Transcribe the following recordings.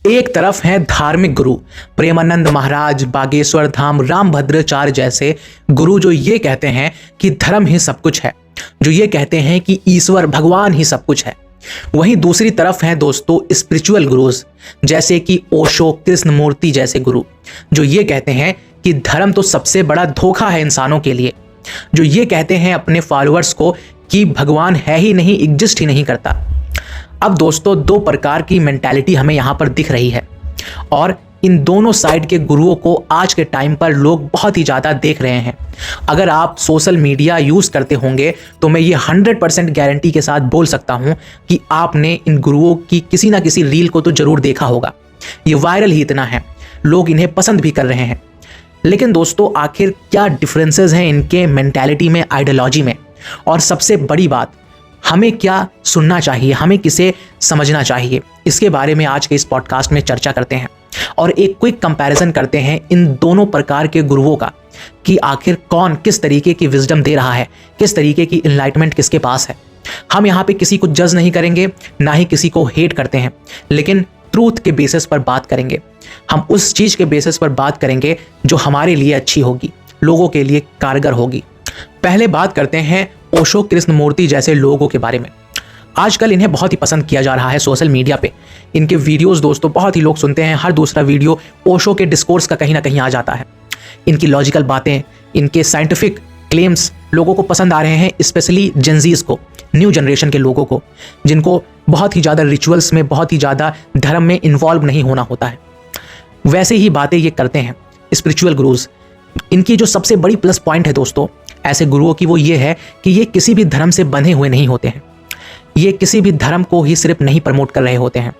एक तरफ हैं धार्मिक गुरु प्रेमानंद महाराज, बागेश्वर धाम, रामभद्राचार्य जैसे गुरु जो ये कहते हैं कि धर्म ही सब कुछ है, जो ये कहते हैं कि ईश्वर भगवान ही सब कुछ है। वहीं दूसरी तरफ हैं दोस्तों स्पिरिचुअल गुरुज जैसे कि ओशो, कृष्णमूर्ति जैसे गुरु, जो ये कहते हैं कि धर्म तो सबसे बड़ा धोखा है इंसानों के लिए, जो ये कहते हैं अपने फॉलोअर्स को कि भगवान है ही नहीं, एग्जिस्ट ही नहीं करता। अब दोस्तों दो प्रकार की मेंटालिटी हमें यहाँ पर दिख रही है और इन दोनों साइड के गुरुओं को आज के टाइम पर लोग बहुत ही ज़्यादा देख रहे हैं। अगर आप सोशल मीडिया यूज़ करते होंगे तो मैं ये 100% गारंटी के साथ बोल सकता हूँ कि आपने इन गुरुओं की किसी ना किसी रील को तो ज़रूर देखा होगा। ये वायरल ही इतना है, लोग इन्हें पसंद भी कर रहे हैं। लेकिन दोस्तों आखिर क्या डिफरेंसेस हैं इनके मेंटालिटी में, आइडियोलॉजी में, और सबसे बड़ी बात हमें क्या सुनना चाहिए, हमें किसे समझना चाहिए, इसके बारे में आज के इस पॉडकास्ट में चर्चा करते हैं और एक क्विक कंपैरिजन करते हैं इन दोनों प्रकार के गुरुओं का कि आखिर कौन किस तरीके की विजडम दे रहा है, किस तरीके की इनलाइटमेंट किसके पास है। हम यहाँ पे किसी को जज नहीं करेंगे, ना ही किसी को हेट करते हैं, लेकिन ट्रूथ के बेसिस पर बात करेंगे। हम उस चीज़ के बेसिस पर बात करेंगे जो हमारे लिए अच्छी होगी, लोगों के लिए कारगर होगी। पहले बात करते हैं ओशो, कृष्णमूर्ति जैसे लोगों के बारे में। आजकल इन्हें बहुत ही पसंद किया जा रहा है सोशल मीडिया पे। इनके वीडियोस दोस्तों बहुत ही लोग सुनते हैं, हर दूसरा वीडियो ओशो के डिस्कोर्स का कहीं ना कहीं आ जाता है। इनकी लॉजिकल बातें, इनके साइंटिफिक क्लेम्स लोगों को पसंद आ रहे हैं, स्पेशली जेनजीज को, न्यू जनरेशन के लोगों को, जिनको बहुत ही ज़्यादा रिचुअल्स में, बहुत ही ज़्यादा धर्म में इन्वॉल्व नहीं होना होता है। वैसे ही बातें ये करते हैं स्पिरिचुअल गुरुज। इनकी जो सबसे बड़ी प्लस पॉइंट है दोस्तों ऐसे गुरुओं की, वो ये है कि ये किसी भी धर्म से बंधे हुए नहीं होते हैं, ये किसी भी धर्म को ही सिर्फ नहीं प्रमोट कर रहे होते हैं।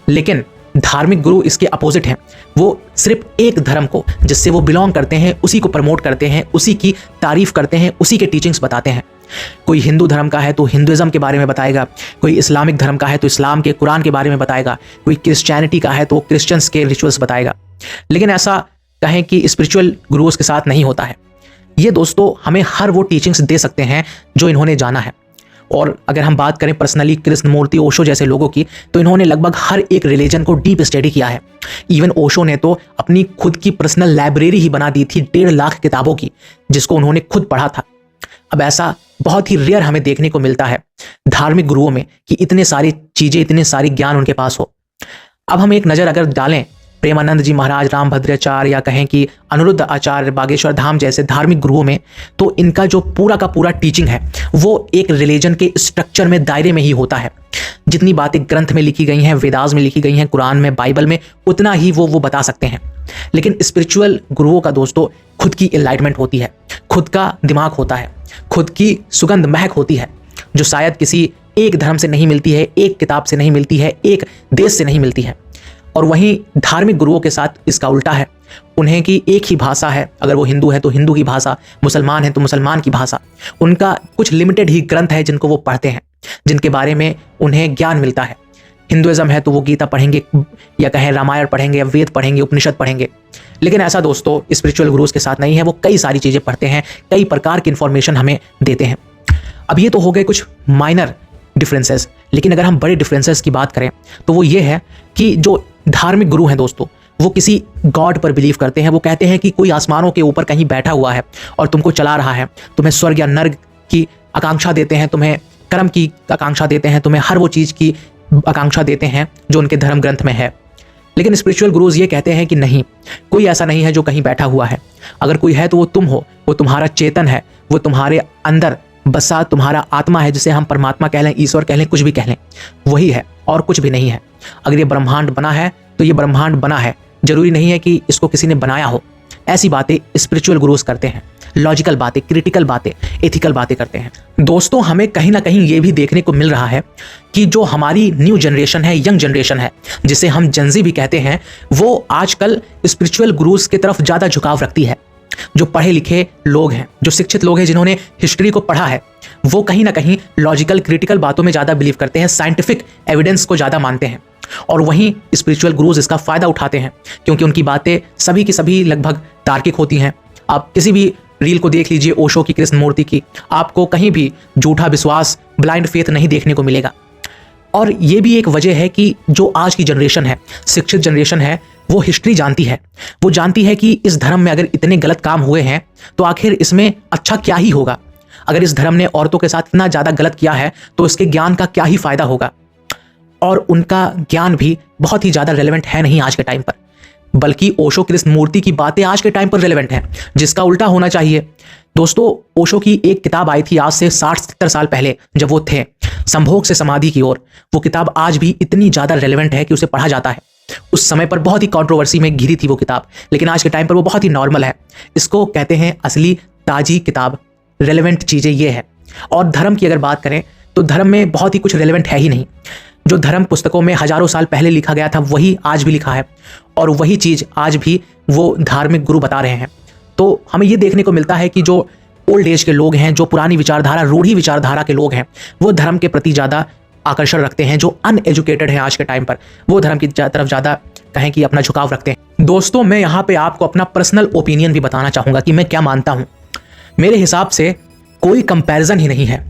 लेकिन धार्मिक गुरु इसके अपोजिट हैं, वो सिर्फ एक धर्म को जिससे वो बिलोंग करते हैं उसी को प्रमोट करते हैं, उसी की तारीफ करते हैं, उसी के टीचिंग्स बताते हैं। कोई हिंदू धर्म का है तो हिंदुइज्म के बारे में बताएगा, कोई इस्लामिक धर्म का है तो इस्लाम के, कुरान के बारे में बताएगा, कोई क्रिश्चियनिटी का है तो क्रिश्चियंस के रिचुअल्स बताएगा। लेकिन ऐसा कहें कि स्पिरिचुअल गुरुओं के साथ नहीं होता है। ये दोस्तों हमें हर वो टीचिंग्स दे सकते हैं जो इन्होंने जाना है। और अगर हम बात करें पर्सनली कृष्णमूर्ति, ओशो जैसे लोगों की, तो इन्होंने लगभग हर एक रिलीजन को डीप स्टडी किया है। इवन ओशो ने तो अपनी खुद की पर्सनल लाइब्रेरी ही बना दी थी 1.5 लाख किताबों की, जिसको उन्होंने खुद पढ़ा था। अब ऐसा बहुत ही रेयर हमें देखने को मिलता है धार्मिक गुरुओं में कि इतने सारी चीज़ें, इतने सारी ज्ञान उनके पास हो। अब हम एक नज़र अगर डालें प्रेमानंद जी महाराज, रामभद्राचार्य या कहें कि अनिरुद्ध आचार्य, बागेश्वर धाम जैसे धार्मिक गुरुओं में, तो इनका जो पूरा का पूरा टीचिंग है वो एक रिलीजन के स्ट्रक्चर में, दायरे में ही होता है। जितनी बातें ग्रंथ में लिखी गई हैं, वेदास में लिखी गई हैं, कुरान में, बाइबल में, उतना ही वो बता सकते हैं। लेकिन स्पिरिचुअल गुरुओं का दोस्तों खुद की एनलाइटमेंट होती है, खुद का दिमाग होता है, खुद की सुगंध महक होती है, जो शायद किसी एक धर्म से नहीं मिलती है, एक किताब से नहीं मिलती है, एक देश से नहीं मिलती है। और वहीं धार्मिक गुरुओं के साथ इसका उल्टा है। उन्हें की एक ही भाषा है, अगर वो हिंदू है तो हिंदू की भाषा, मुसलमान है तो मुसलमान की भाषा। उनका कुछ लिमिटेड ही ग्रंथ है जिनको वो पढ़ते हैं, जिनके बारे में उन्हें ज्ञान मिलता है। हिंदुइज्म है तो वो गीता पढ़ेंगे, या कहें रामायण पढ़ेंगे, या वेद पढ़ेंगे, उपनिषद पढ़ेंगे। लेकिन ऐसा दोस्तों स्पिरिचुअल गुरुज के साथ नहीं है। वो कई सारी चीज़ें पढ़ते हैं, कई प्रकार की इन्फॉर्मेशन हमें देते हैं। अब ये तो हो गए कुछ माइनर डिफरेंसेस, लेकिन अगर हम बड़े डिफरेंसेस की बात करें तो वो ये है कि जो धार्मिक गुरु हैं दोस्तों, वो किसी गॉड पर बिलीव करते हैं। वो कहते हैं कि कोई आसमानों के ऊपर कहीं बैठा हुआ है और तुमको चला रहा है, तुम्हें स्वर्ग या नर्क की आकांक्षा देते हैं, तुम्हें कर्म की आकांक्षा देते हैं, तुम्हें हर वो चीज़ की आकांक्षा देते हैं जो उनके धर्म ग्रंथ में है। लेकिन स्पिरिचुअल गुरुज ये कहते हैं कि नहीं, कोई ऐसा नहीं है जो कहीं बैठा हुआ है। अगर कोई है तो वो तुम हो, वो तुम्हारा चेतन है, वो तुम्हारे अंदर बसा तुम्हारा आत्मा है, जिसे हम परमात्मा कह लें, ईश्वर कह लें, कुछ भी कह लें, वही है और कुछ भी नहीं है। अगर ये ब्रह्मांड बना है तो ये ब्रह्मांड बना है, जरूरी नहीं है कि इसको किसी ने बनाया हो। ऐसी बातें स्पिरिचुअल गुरुज करते हैं, लॉजिकल बातें, क्रिटिकल बातें, एथिकल बातें करते हैं। दोस्तों हमें कहीं ना कहीं ये भी देखने को मिल रहा है कि जो हमारी न्यू जनरेशन है, यंग जनरेशन है, जिसे हम जेनजी भी कहते हैं, वो आजकल स्पिरिचुअल गुरुज की तरफ ज़्यादा झुकाव रखती है। जो पढ़े लिखे लोग हैं, जो शिक्षित लोग हैं, जिन्होंने हिस्ट्री को पढ़ा है, वो कहीं ना कहीं लॉजिकल, क्रिटिकल बातों में ज़्यादा बिलीव करते हैं, साइंटिफिक एविडेंस को ज़्यादा मानते हैं। और वहीं स्पिरिचुअल गुरुज इसका फ़ायदा उठाते हैं, क्योंकि उनकी बातें सभी की सभी लगभग तार्किक होती हैं। आप किसी भी रील को देख लीजिए ओशो की, कृष्णमूर्ति की, आपको कहीं भी झूठा विश्वास, ब्लाइंड फेथ नहीं देखने को मिलेगा। और ये भी एक वजह है कि जो आज की जनरेशन है, शिक्षित जनरेशन है, वो हिस्ट्री जानती है। वो जानती है कि इस धर्म में अगर इतने गलत काम हुए हैं तो आखिर इसमें अच्छा क्या ही होगा। अगर इस धर्म ने औरतों के साथ इतना ज़्यादा गलत किया है तो इसके ज्ञान का क्या ही फायदा होगा। और उनका ज्ञान भी बहुत ही ज़्यादा रेलेवेंट है नहीं आज के टाइम पर, बल्कि ओशो कृष्णमूर्ति की बातें आज के टाइम पर रेलेवेंट हैं, जिसका उल्टा होना चाहिए। दोस्तों, ओशो की एक किताब आई थी आज से 60-70 साल पहले, जब वो थे संभोग से समाधि की ओर। वो किताब आज भी इतनी ज़्यादा रेलेवेंट है कि उसे पढ़ा जाता है। उस समय पर बहुत ही कंट्रोवर्सी में घिरी थी वो किताब, लेकिन आज के टाइम पर वो बहुत ही नॉर्मल है। इसको कहते हैं असली ताजी किताब। रेलेवेंट चीज़ें ये है। और धर्म की अगर बात करें तो धर्म में बहुत ही कुछ रेलेवेंट है ही नहीं। जो धर्म पुस्तकों में हजारों साल पहले लिखा गया था वही आज भी लिखा है, और वही चीज़ आज भी वो धार्मिक गुरु बता रहे हैं। तो हमें ये देखने को मिलता है कि जो ओल्ड एज के लोग हैं, जो पुरानी विचारधारा, रूढ़ी विचारधारा के लोग हैं, वो धर्म के प्रति ज़्यादा आकर्षण रखते हैं। जो अनएजुकेटेड हैं आज के टाइम पर, वो धर्म की तरफ ज़्यादा कहें कि अपना झुकाव रखते हैं। दोस्तों, मैं यहाँ पे आपको अपना पर्सनल ओपिनियन भी बताना चाहूँगा कि मैं क्या मानता हूँ। मेरे हिसाब से कोई कंपैरिजन ही नहीं है।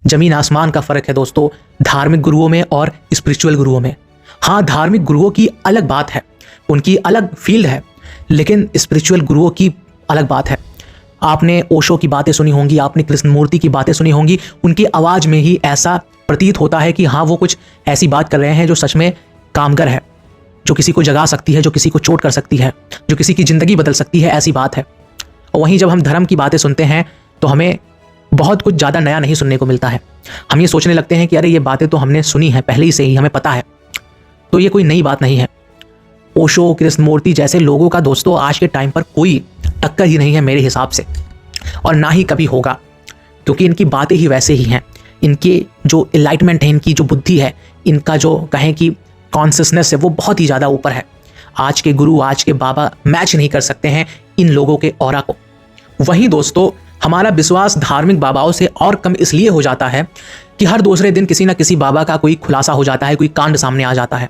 जमीन आसमान का फ़र्क है दोस्तों धार्मिक गुरुओं में और स्पिरिचुअल गुरुओं में। हाँ, धार्मिक गुरुओं की अलग बात है, उनकी अलग फील्ड है, लेकिन स्पिरिचुअल गुरुओं की अलग बात है। आपने ओशो की बातें सुनी होंगी, आपने कृष्णमूर्ति की बातें सुनी होंगी। उनकी आवाज़ में ही ऐसा प्रतीत होता है कि हाँ, वो कुछ ऐसी बात कर रहे हैं जो सच में कामगर है, जो किसी को जगा सकती है, जो किसी को चोट कर सकती है, जो किसी की ज़िंदगी बदल सकती है, ऐसी बात है। और वहीं जब हम धर्म की बातें सुनते हैं तो हमें बहुत कुछ ज़्यादा नया नहीं सुनने को मिलता है। हम ये सोचने लगते हैं कि अरे ये बातें तो हमने सुनी है पहले ही से ही, हमें पता है। तो ये कोई नई बात नहीं है। ओशो, कृष्णमूर्ति जैसे लोगों का दोस्तों आज के टाइम पर कोई टक्कर ही नहीं है मेरे हिसाब से, और ना ही कभी होगा, क्योंकि इनकी बातें ही वैसे ही हैं। इनके जो एनलाइटमेंट है, इनकी जो बुद्धि है, इनका जो कहें कि कॉन्शियसनेस है, वो बहुत ही ज़्यादा ऊपर है। आज के गुरु, आज के बाबा मैच नहीं कर सकते हैं इन लोगों के ऑरा को। वहीं दोस्तों, हमारा विश्वास धार्मिक बाबाओं से और कम इसलिए हो जाता है कि हर दूसरे दिन किसी ना किसी बाबा का कोई खुलासा हो जाता है, कोई कांड सामने आ जाता है।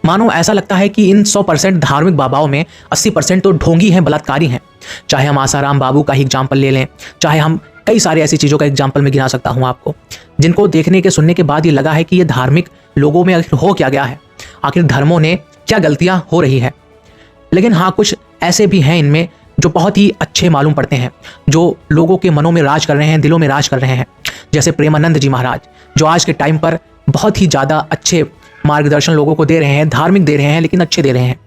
मानो ऐसा लगता है कि इन 100% धार्मिक बाबाओं में 80% तो ढोंगी हैं, बलात्कारी हैं। चाहे हम आसाराम बाबू का ही एग्जाम्पल ले लें, चाहे हम कई सारी ऐसी चीज़ों का एग्जाम्पल मैं गिना सकता हूँ आपको, जिनको देखने के सुनने के बाद ये लगा है कि ये धार्मिक लोगों में आखिर हो क्या गया है, आखिर धर्मों ने क्या गलतियाँ हो रही है। लेकिन हाँ, कुछ ऐसे भी हैं इनमें जो बहुत ही अच्छे मालूम पड़ते हैं, जो लोगों के मनों में राज कर रहे हैं, दिलों में राज कर रहे हैं। जैसे प्रेमानंद जी महाराज, जो आज के टाइम पर बहुत ही ज़्यादा अच्छे मार्गदर्शन लोगों को दे रहे हैं, धार्मिक दे रहे हैं, लेकिन अच्छे दे रहे हैं,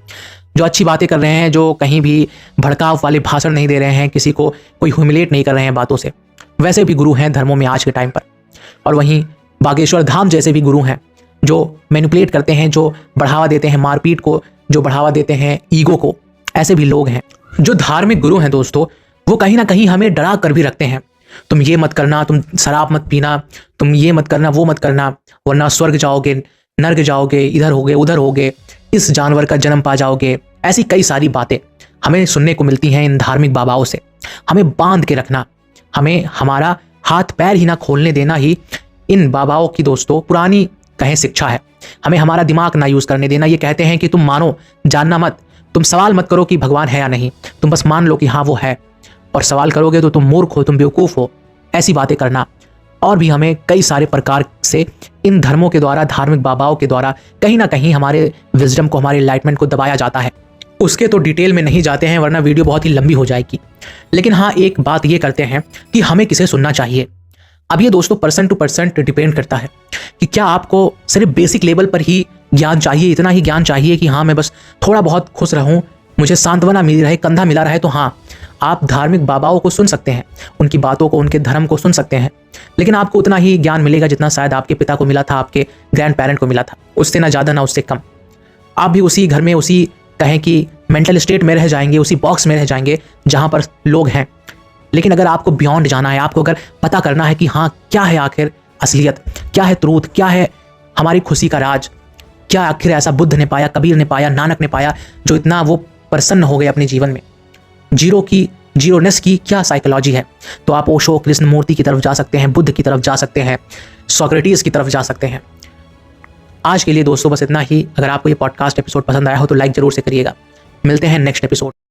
जो अच्छी बातें कर रहे हैं, जो कहीं भी भड़काव वाले भाषण नहीं दे रहे हैं, किसी को कोई ह्यूमिलेट नहीं कर रहे हैं बातों से। वैसे भी गुरु हैं धर्मों में आज के टाइम पर। और वहीं बागेश्वर धाम जैसे भी गुरु हैं, जो मैनिपुलेट करते हैं, जो बढ़ावा देते हैं मारपीट को, जो बढ़ावा देते हैं ईगो को। ऐसे भी लोग हैं। जो धार्मिक गुरु हैं दोस्तों, वो कहीं ना कहीं हमें डरा कर भी रखते हैं। तुम ये मत करना, तुम शराब मत पीना, तुम ये मत करना, वो मत करना, वरना स्वर्ग जाओगे, नर्क जाओगे, इधर होगे, उधर होगे, इस जानवर का जन्म पा जाओगे। ऐसी कई सारी बातें हमें सुनने को मिलती हैं इन धार्मिक बाबाओं से। हमें बांध के रखना, हमें हमारा हाथ पैर ही ना खोलने देना ही इन बाबाओं की दोस्तों पुरानी कहें शिक्षा है। हमें हमारा दिमाग ना यूज़ करने देना। ये कहते हैं कि तुम मानो, जानना मत, तुम सवाल मत करो कि भगवान है या नहीं, तुम बस मान लो कि हाँ वो है, और सवाल करोगे तो तुम मूर्ख हो, तुम बेवकूफ़ हो। ऐसी बातें करना। और भी हमें कई सारे प्रकार से इन धर्मों के द्वारा, धार्मिक बाबाओं के द्वारा कहीं ना कहीं हमारे विजडम को, हमारे एनलाइटमेंट को दबाया जाता है। उसके तो डिटेल में नहीं जाते हैं, वरना वीडियो बहुत ही लंबी हो जाएगी। लेकिन हाँ, एक बात ये करते हैं कि हमें किसे सुनना चाहिए। अब ये दोस्तों पर्सन टू पर्सन डिपेंड करता है कि क्या आपको सिर्फ बेसिक लेवल पर ही ज्ञान चाहिए, इतना ही ज्ञान चाहिए कि हाँ मैं बस थोड़ा बहुत खुश रहूँ, मुझे सांत्वना मिली रहे, कंधा मिला रहे, तो हाँ आप धार्मिक बाबाओं को सुन सकते हैं, उनकी बातों को, उनके धर्म को सुन सकते हैं। लेकिन आपको उतना ही ज्ञान मिलेगा जितना शायद आपके पिता को मिला था, आपके ग्रैंड पेरेंट को मिला था, उससे ना ज़्यादा ना उससे कम। आप भी उसी घर में, उसी कहें कि मेंटल स्टेट में रह जाएंगे, उसी बॉक्स में रह जाएंगे जहाँ पर लोग हैं। लेकिन अगर आपको बियॉन्ड जाना है, आपको अगर पता करना है कि हाँ क्या है आखिर असलियत, क्या है ट्रूथ, क्या है हमारी खुशी का राज, क्या आखिर ऐसा बुद्ध ने पाया, कबीर ने पाया, नानक ने पाया, जो इतना वो प्रसन्न हो गए अपने जीवन में, जीरोनेस की क्या साइकोलॉजी है, तो आप ओशो, कृष्णमूर्ति की तरफ जा सकते हैं, बुद्ध की तरफ जा सकते हैं, सोक्रेटिस की तरफ जा सकते हैं। आज के लिए दोस्तों बस इतना ही। अगर आपको ये पॉडकास्ट एपिसोड पसंद आया हो तो लाइक जरूर से करिएगा। मिलते हैं नेक्स्ट एपिसोड।